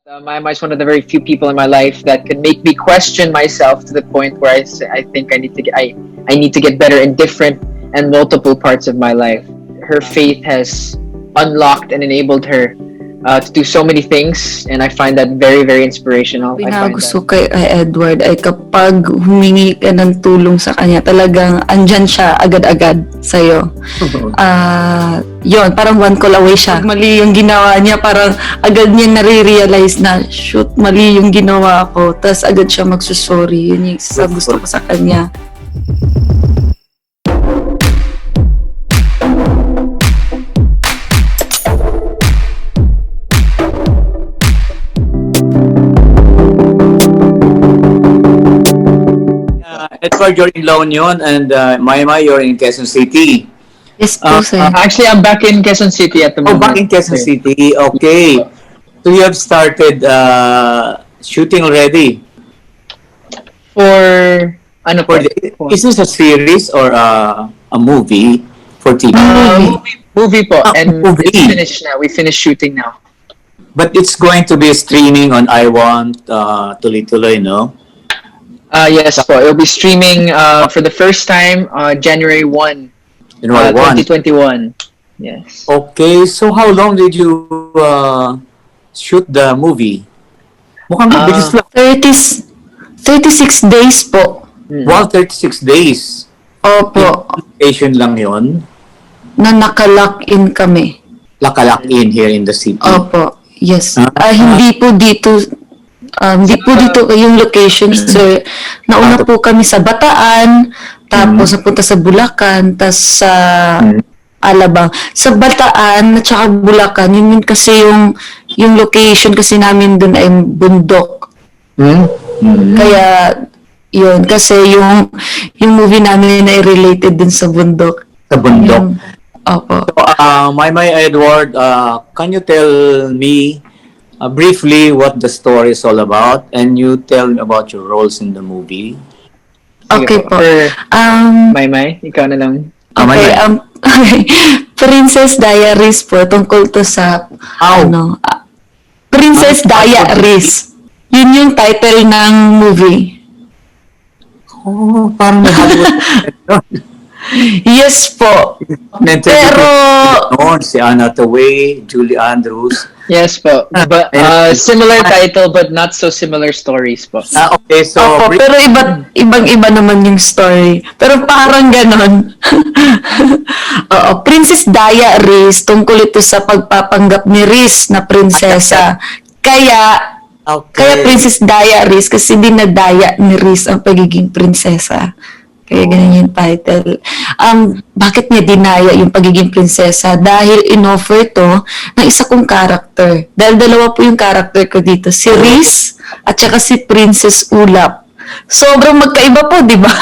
Maymay is one of the very few people in my life that can make me question myself to the point where I think I need to get better in different and multiple parts of my life. Her faith has unlocked and enabled her to do so many things, and I find that very, very inspirational. Pinagusto kay Edward ay kapag humingi ka ng tulong sa kanya, talagang andyan siya agad-agad sa'yo. Yun, parang one call away siya. Mali yung ginawa niya, parang agad niya nare-realize na, shoot, mali yung ginawa ko. Tapos agad siya magsusorry. Yun yung gusto ko sa kanya. Edward, you're in La Union, and Maymay, you're in Quezon City. Yes po, sir. Actually, I'm back in Quezon City at the moment. Oh, back in Quezon City. Okay. So you have started shooting already? Is this a series or a movie for TV? Movie po. And movie. It's finished now. We finished shooting now. But it's going to be streaming on I Want Tuloy-Tuloy, no? Yes po. It'll be streaming for the first time January 1, 2021. Yes. Okay, so how long did you shoot the movie? Mukhang mabilis lang. 36 days po. Wow, 36 days. Opo. Location lang yon. Na naka-lock-in kami. Lock-in here in the city. Opo. Yes. Hindi po dito yung location, sir. Nauna po kami sa Bataan, tapos napunta sa Bulacan, tapos sa Alabang. Sa Bataan at saka Bulacan, yun kasi yung location kasi namin dun ay bundok. Kaya yun, kasi yung movie namin ay related din sa bundok. Sa bundok? Opo. So, Maymay, Edward, can you tell me briefly what the story is all about, and you tell me about your roles in the movie? Okay po. Maymay, ikaw na lang. Okay, Princess Diaries po, tungkol to sa, Princess Diaries. Yun yung title ng movie. Oh, parang Yes po. Pero si Anna Taway, Julie Andrews. Yes po. But similar title but not so similar stories po. Okay, so pero ibang-iba naman yung story. Pero parang ganon. Oo, Princess Diaries, tungkol ito sa pagpapanggap ni Riz na prinsesa. Kaya Princess Diaries kasi dinadaya ni Riz ang pagiging prinsesa. Kaya ganun yung title. Bakit niya dinaya yung pagiging prinsesa? Dahil in-offer to ng isa kong character. Dahil dalawa po yung character ko dito. Si Riz at saka si Princess Ulap. Sobrang magkaiba po, di ba?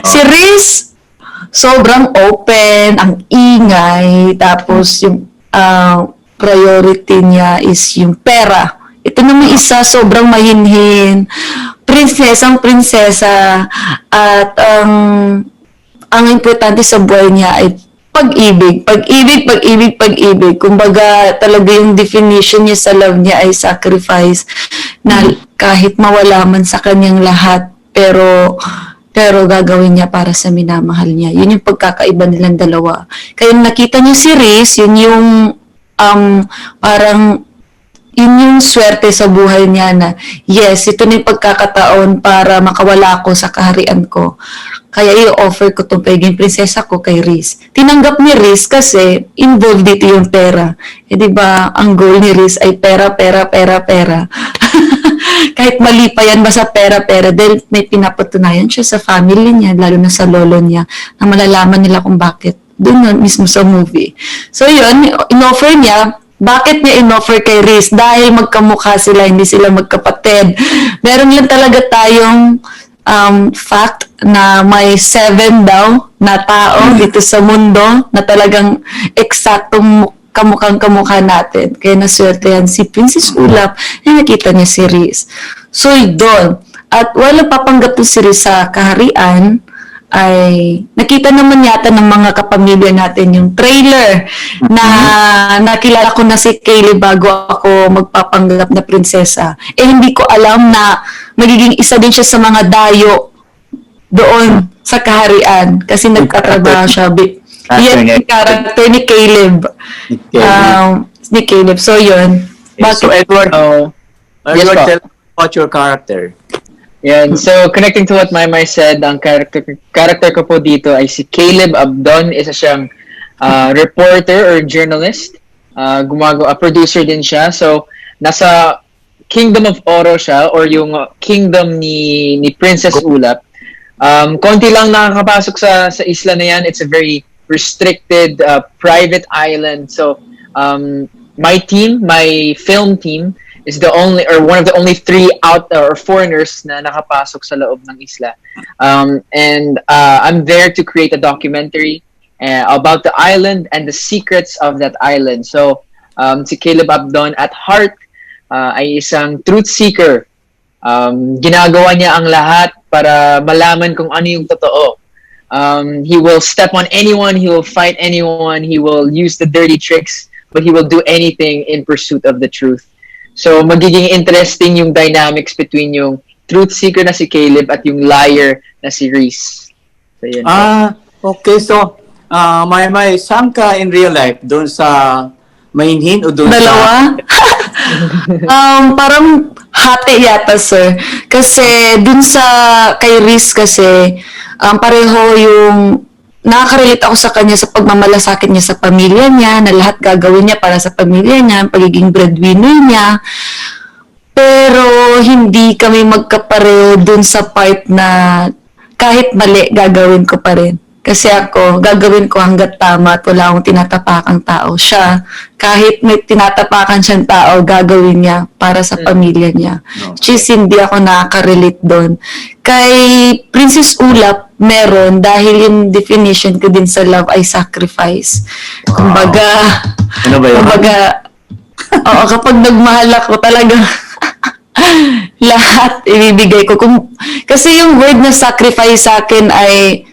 Si Riz, sobrang open, ang ingay, tapos yung priority niya is yung pera. Ito naman isa, sobrang mahinhin, prinsesa, at ang importante sa buhay niya ay pag-ibig. Kumbaga, talaga yung definition niya sa love niya ay sacrifice, na kahit mawala man sa kanyang lahat, pero gagawin niya para sa minamahal niya. Yun yung pagkakaiba nilang dalawa. Kaya nakita niyo si Riz, yun yung parang yun yung swerte sa buhay niya na, yes, ito na yung pagkakataon para makawala ako sa kaharian ko. Kaya i-offer ko itong pagiging prinsesa ko kay Riz. Tinanggap ni Riz kasi involved dito yung pera. Diba, ang goal ni Riz ay pera. Kahit mali pa yan, basta pera. Dahil may pinapatunayan siya sa family niya, lalo na sa lolo niya, na malalaman nila kung bakit. Doon mismo sa movie. So yun, in-offer niya. Bakit niya in-offer kay Riz? Dahil magkamukha sila, hindi sila magkapatid. Meron lang talaga tayong fact na may 7 daw na tao dito sa mundo na talagang eksaktong kamukhang-kamukha natin. Kaya naswertehan si Princess Ulap na nakita niya si Riz. So, doon. At walang papanggap si Riz sa kaharian, ay nakita naman yata ng mga kapamilya natin yung trailer na nakilala ko na si Kaylee bago ako magpapanggap na prinsesa. Eh hindi ko alam na magiging isa din siya sa mga dayo doon sa kaharian kasi nagtatrabaho siya. Yan yung character ni Caleb. Ni Caleb. So yun. Okay. So Edward, Yes, Edward, po. tell about your character. Yan. So, connecting to what Maymay said, ang character ko po dito ay si Caleb Abdon. Isa siyang reporter or journalist. Producer din siya. So, nasa Kingdom of Oro siya or yung kingdom ni Princess Ulap. Konti lang nakakapasok sa isla na yan. It's a very restricted private island. So, my film team, is the only or one of the only 3 foreigners na nakapasok sa loob ng isla. And I'm there to create a documentary about the island and the secrets of that island. So si Caleb Abdon at heart ay isang truth seeker. Ginagawa niya ang lahat para malaman kung ano yung totoo. He will step on anyone, he will fight anyone, he will use the dirty tricks, but he will do anything in pursuit of the truth. So, magiging interesting yung dynamics between yung truth seeker na si Caleb at yung liar na si Reese. So, yun. Okay. So, Maymay, saan ka in real life? Doon sa Mainhin o doon Dalawa? Parang hati yata, sir. Kasi dun sa kay Reese kasi, pareho yung nakaka-relate ako sa kanya sa pagmamalasakit niya sa pamilya niya, na lahat gagawin niya para sa pamilya niya, pagiging breadwinner niya. Pero hindi kami magkapareho dun sa part na kahit mali, gagawin ko pa rin. Kasi ako, gagawin ko hanggat tama at wala akong tinatapakang tao. Siya, kahit may tinatapakan siyang tao, gagawin niya para sa pamilya niya. Which is, hindi ako nakaka-relate doon. Kay Princess Ulap, meron dahil yung definition ko din sa love ay sacrifice. Kumbaga, ano ba yun? Oo, kapag nagmahal ako talaga, lahat ibibigay ko. Kasi yung word na sacrifice sa akin ay,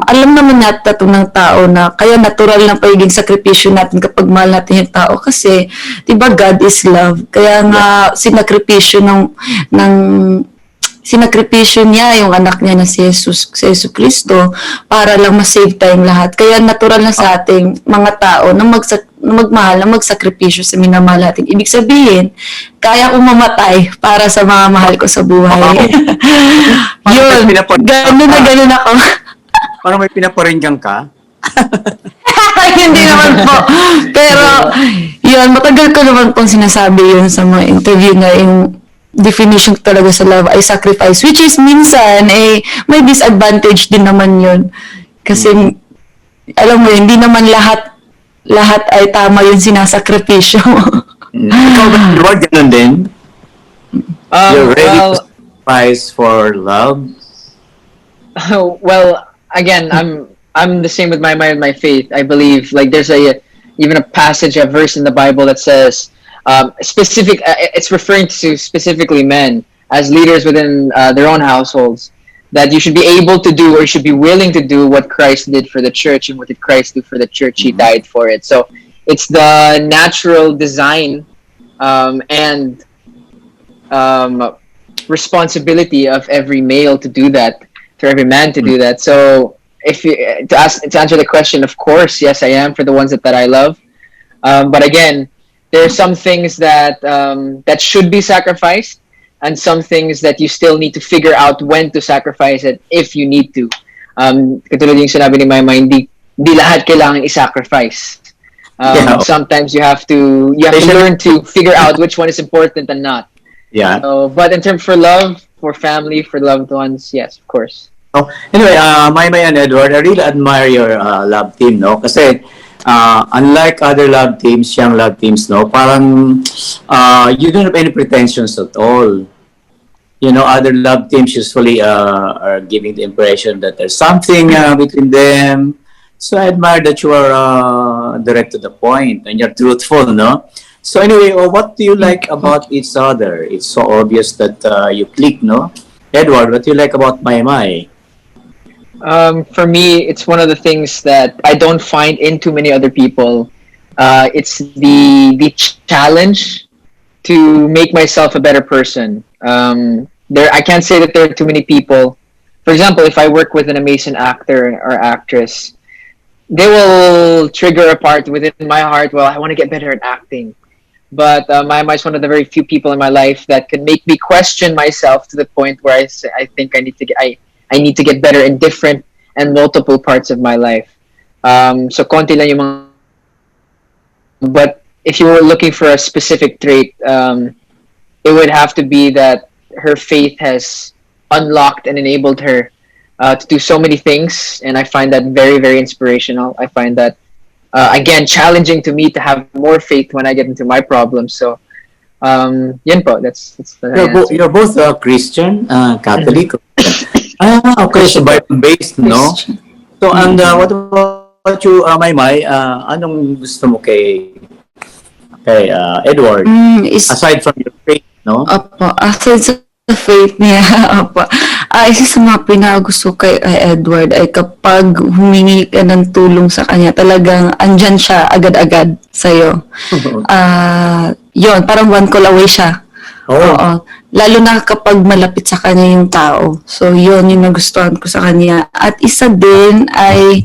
alam naman natin ng tao na kaya natural ng pagiging sakripisyo natin kapag mahal natin yung tao kasi, di ba, God is love. Kaya nga, sinakripisyo niya yung anak niya na si Jesus Kristo para lang ma-save tayong lahat. Kaya natural na sa ating mga tao na magmahal, na magsakripisyo sa minamahal natin. Ibig sabihin, kaya kong mamatay para sa mga mahal ko sa buhay. Yun, ganun ako. Parang may pinaparinggan ka? Hindi naman po. Pero, yun, matagal ko naman pong sinasabi yun sa mga interview na yung definition talaga sa love ay sacrifice, which is minsan, may disadvantage din naman yun. Kasi, alam mo, hindi naman lahat ay tama yung sinasakripisyo. Ikaw ba, Lord, ganun din? You're ready to sacrifice for love? Well, again, I'm the same with my faith. I believe like there's even a passage, a verse in the Bible that says it's referring to specifically men as leaders within their own households, that you should be able to do or should be willing to do what Christ did for the church. And what did Christ do for the church? He died for it. So it's the natural design and responsibility of every male to do that, for every man to do that. So to answer the question, of course, yes, I am for the ones that I love. But again, there are some things that should be sacrificed, and some things that you still need to figure out when to sacrifice it if you need to. Katulad yung sinabi ni Maymay, hindi lahat kailangan i-sacrifice. Sometimes you have to learn to figure out which one is important and not. Yeah. But in terms for love, for family, for loved ones, yes, of course. Oh, anyway, Maymay and Edward, I really admire your love team, no? Kasi unlike other love teams, young love teams, no, parang you don't have any pretensions at all. You know, other love teams usually are giving the impression that there's something between them. So I admire that you are direct to the point and you're truthful, no? So anyway, what do you like about each other? It's so obvious that you click, no? Edward, what do you like about Maymay? For me, it's one of the things that I don't find in too many other people. It's the challenge to make myself a better person. I can't say that there are too many people. For example, if I work with an amazing actor or actress, they will trigger a part within my heart. Well, I want to get better at acting, but Maymay is one of the very few people in my life that can make me question myself to the point where I think I need to get better in different and multiple parts of my life. So konti lang yung mga, but if you were looking for a specific trait, it would have to be that her faith has unlocked and enabled her to do so many things, and I find that very, very inspirational. I find that again challenging to me to have more faith when I get into my problems. So, yun po. That's the answer. You're both Christian, Catholic. Okay, so Bible-based, no? So, and what about you, Maymay? Anong gusto mo kay Edward? Aside from your faith, no? Opo, aside sa faith niya, opo. Isa sa mga pinagusto kay Edward ay kapag humingi ka ng tulong sa kanya, talagang andyan siya agad-agad sa'yo. Yun, parang one call away siya. Oo. Lalo na kapag malapit sa kanya yung tao. So, yun yung nagustuhan ko sa kanya. At isa din ay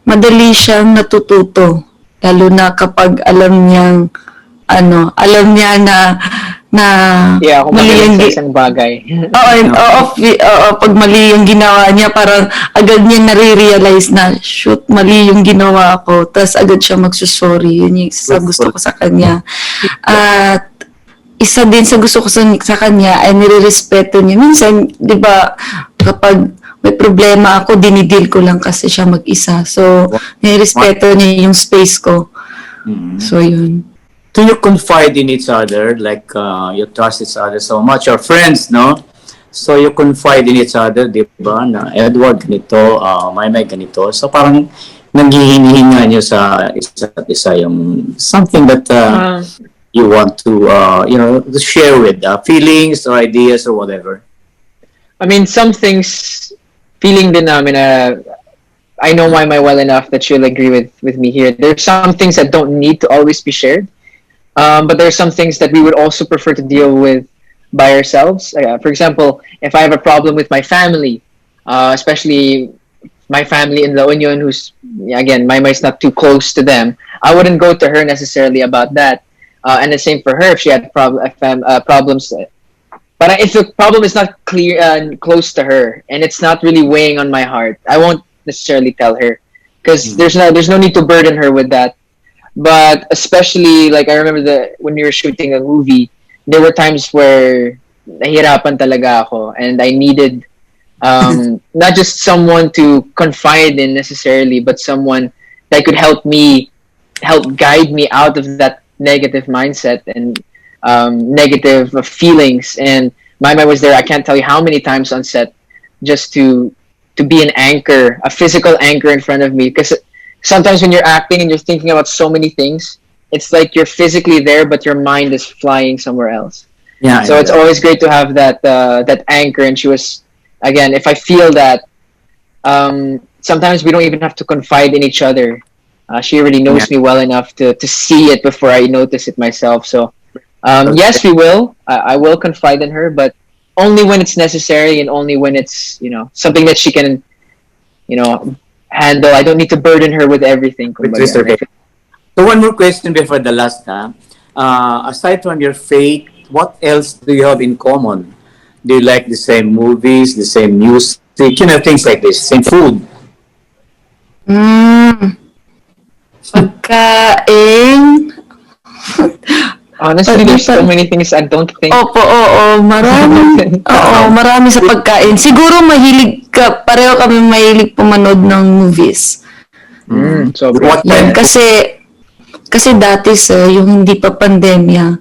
madali siyang natututo. Lalo na kapag alam niya na Yeah, kung mali yung sa isang bagay. pag mali yung ginawa niya, parang agad niya nare-realize na, shoot, mali yung ginawa ko. Tapos agad siya magsusorry. Yun yung isa sa gusto ko sa kanya. At isa din sa gusto ko sa kanya ay nire-respeto niya. Minsan, di ba, kapag may problema ako, dinidil ko lang kasi siya mag-isa. So, nire-respeto niya yung space ko. So, yun. Do you confide in each other, like you trust each other so much, or friends, no? So you confide in each other, di ba? Na Edward ganito, Maymay ganito. So parang naghihingi-hinga niyo sa isa't isa yung something that you want to, to share with feelings or ideas or whatever. I mean, some things, feeling din namin I know Maymay well enough that she'll agree with me here. There's some things that don't need to always be shared. But there are some things that we would also prefer to deal with by ourselves. For example, if I have a problem with my family, especially my family in La Union, who's, again, Maymay's not too close to them, I wouldn't go to her necessarily about that. And the same for her if she had problems. But if the problem is not clear and close to her, and it's not really weighing on my heart, I won't necessarily tell her, because there's no need to burden her with that. But especially, like, I remember when we were shooting a movie, there were times where nahirapan talaga ako, and I needed not just someone to confide in necessarily, but someone that could help guide me out of that negative mindset and negative feelings. And Maymay was there, I can't tell you how many times on set, just to be an anchor, a physical anchor in front of me. Because sometimes when you're acting and you're thinking about so many things, it's like you're physically there, but your mind is flying somewhere else. Yeah. So it's always great to have that anchor. And she was, again, if I feel that, sometimes we don't even have to confide in each other. She already knows me well enough to see it before I notice it myself. So, yes, we will. I will confide in her, but only when it's necessary and only when it's, something that she can, handle. I don't need to burden her with everything. So one more question before the last. Aside from your faith, what else do you have in common? Do you like the same movies, the same music, things like this, same food? Pagkain. Honestly, there's so many things I don't think. Marami. Marami sa pagkain. Siguro pareho kami mahilig pumanood ng movies. So yan, kasi dati yung hindi pa pandemya,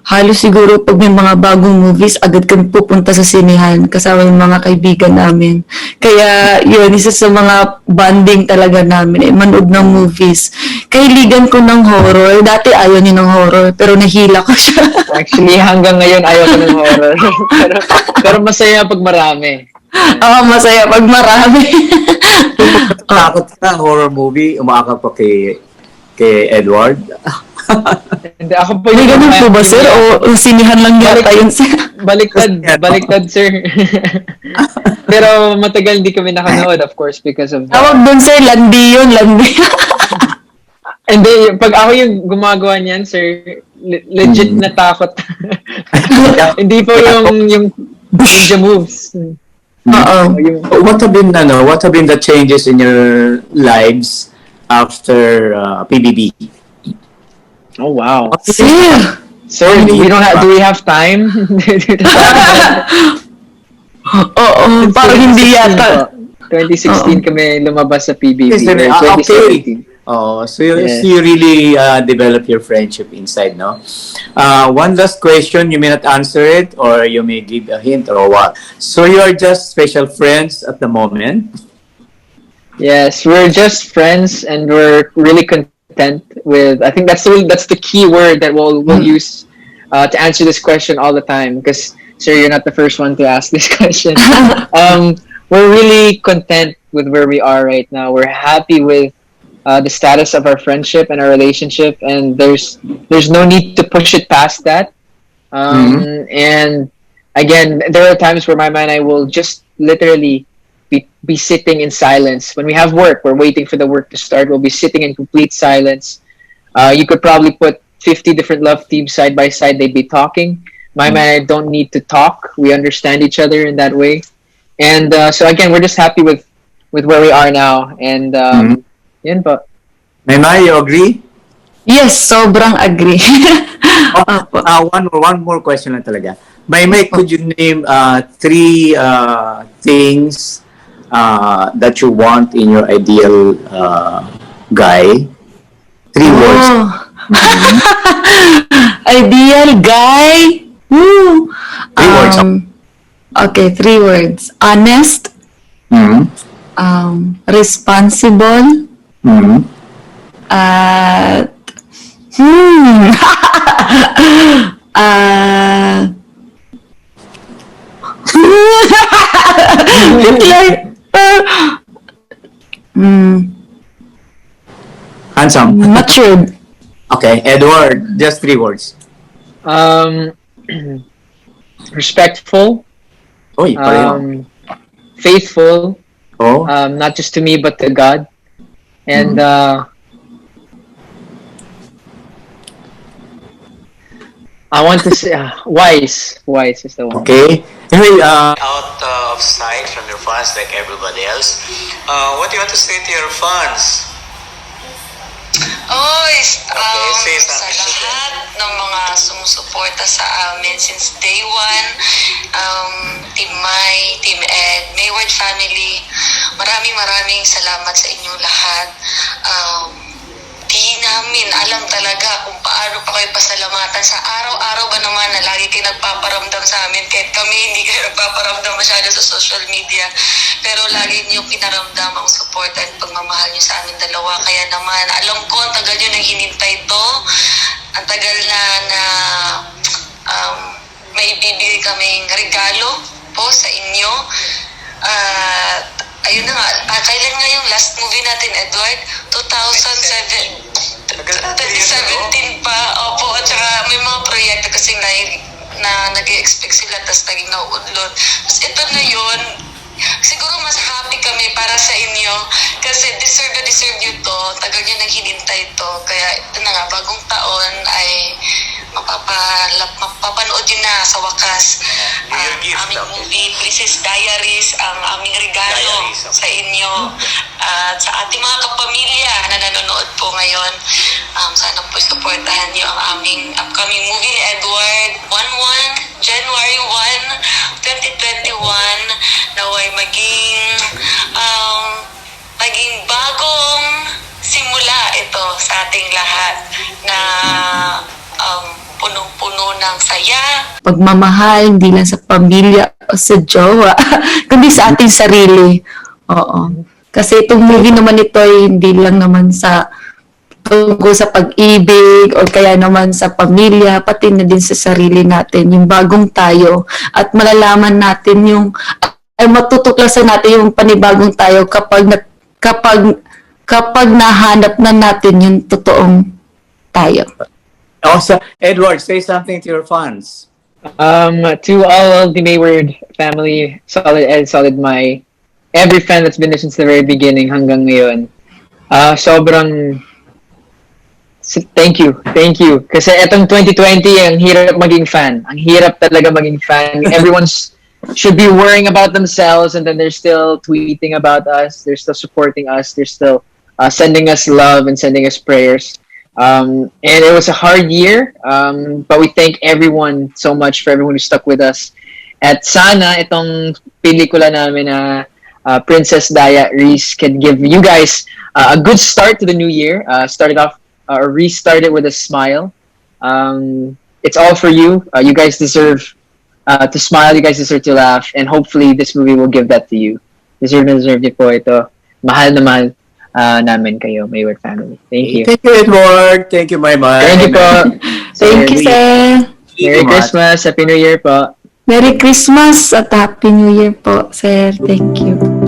halos siguro pag may mga bagong movies, agad kami pupunta sa sinehan kasama yung mga kaibigan namin. Kaya yun, isa sa mga bonding talaga namin, manood ng movies. Kahiligan ko ng horror. Dati ayaw niya ng horror, pero nahila ko siya. Actually, hanggang ngayon ayaw ko ng horror. pero masaya pag marami. Oo, masaya pag marami. Takot ka, horror movie, umaakap pa kay Edward. Hindi, ako po May ganun po ba, sir? O sinihan lang yata yun, sir? Baliktad, sir. Pero matagal hindi kami nakanood, of course, because of Tawag dun, sir, landi yun, landi. Hindi, pag ako yung gumagawa niyan, sir, legit na takot. Hindi po yung ninja moves. Oo. What have been the changes in your lives after PBB? Oh, wow. Sir! Sir, do we have time? Oo, parang hindi yata. 2016 kami lumabas sa PBB. Yes, or okay. 2017. Oh, so you, Yes. so you really develop your friendship inside, no? One last question, you may not answer it, or you may give a hint or what. So you are just special friends at the moment? Yes, we're just friends, and we're really content with. I think that's the key word that we'll use to answer this question all the time. Because, sir, you're not the first one to ask this question. We're really content with where we are right now. We're happy with the status of our friendship and our relationship, and there's no need to push it past that. And again, there are times where Maymay and I will just literally be sitting in silence. When we have work, we're waiting for the work to start. We'll be sitting in complete silence. You could probably put 50 different love teams side by side. They'd be talking. Maymay and I don't need to talk. We understand each other in that way. And so again, we're just happy with where we are now. And yun po. Maymay, you agree? Yes, sobrang agree. Opo. One more question lang talaga. Maymay, could you name 3 things that you want in your ideal guy? 3 words. Ideal guy? Woo! 3 words. Okay, 3 words. Honest, responsible, at Handsome. matured. Okay, Edward, just 3 words. Respectful, Oy, pareho. faithful, Oh. not just to me but to God, and I want to say wise. Wise is the one. Okay. Anyway, Out of sight from your fans like everybody else. What do you want to say to your fans? say Sa something to them. lahat ng mga sumusuporta sa amin since day one, Team May, Team Ed, MayWard family, maraming salamat sa inyong lahat. Di namin alam talaga kung paano pa kayo pasalamatan sa araw-araw ba naman na lagi kayo nagpaparamdam sa amin kahit kami hindi kayo nagpaparamdam masyado sa social media, pero lagi niyo pinaramdam ang support at pagmamahal niyo sa amin dalawa. Kaya naman alam ko ang tagal niyo nang hinintay to, ang tagal na may ibibigay kaming regalo po sa inyo. Ayun na nga, kailan nga yung last movie natin, Edward? 2007. 2017 pa, opo, at saka may mga proyekto kasi na nag-expect sila tapos naging nauudlot. Tapos ito na yun, siguro mas happy kami para sa inyo kasi deserve nyo to, tagal nyo nang hinintay to. Kaya ito na nga, bagong taon ay mapapanood yun na sa wakas. Your gift, Aming okay. movie, Princess Diaries, ang aming regalo Diaries, okay. sa inyo at sa ating mga kapamilya na nanonood po ngayon. Sana po supportahan niyo ang aming upcoming movie ni Edward, January 1, 2021, naway maging bagong simula ito sa ating lahat na punong-puno ng saya. Pagmamahal, hindi lang sa pamilya o sa jowa, kundi sa ating sarili. Oo. Kasi itong movie naman ito ay hindi lang naman sa tungkol sa pag-ibig o kaya naman sa pamilya, pati na din sa sarili natin, yung bagong tayo. At malalaman natin yung ay matutuklasan natin yung panibagong tayo kapag nahanap na natin yung totoong tayo. Also, Edward, say something to your fans. To all the MayWard family, solid Ed, solid May, every fan that's been there since the very beginning hanggang ngayon. Sobrang thank you. Kasi etong 2020, ang hirap maging fan. Ang hirap talaga maging fan. Everyone's should be worrying about themselves, and then they're still tweeting about us. They're still supporting us. They're still sending us love and sending us prayers. And it was a hard year, but we thank everyone so much for everyone who stuck with us. At sana itong pelikula namin na Princess Diaries can give you guys a good start to the new year. Started off or restarted with a smile. It's all for you. You guys deserve to smile. You guys deserve to laugh, and hopefully this movie will give that to you. Deserve niyo po ito. Mahal na mahal namin kayo, MayWard family. Thank you. Thank you, Edward. Thank you, Maymay. Thank you po. Thank you, sir. Merry Christmas. Happy New Year po. Merry Christmas at Happy New Year po, sir. Thank you.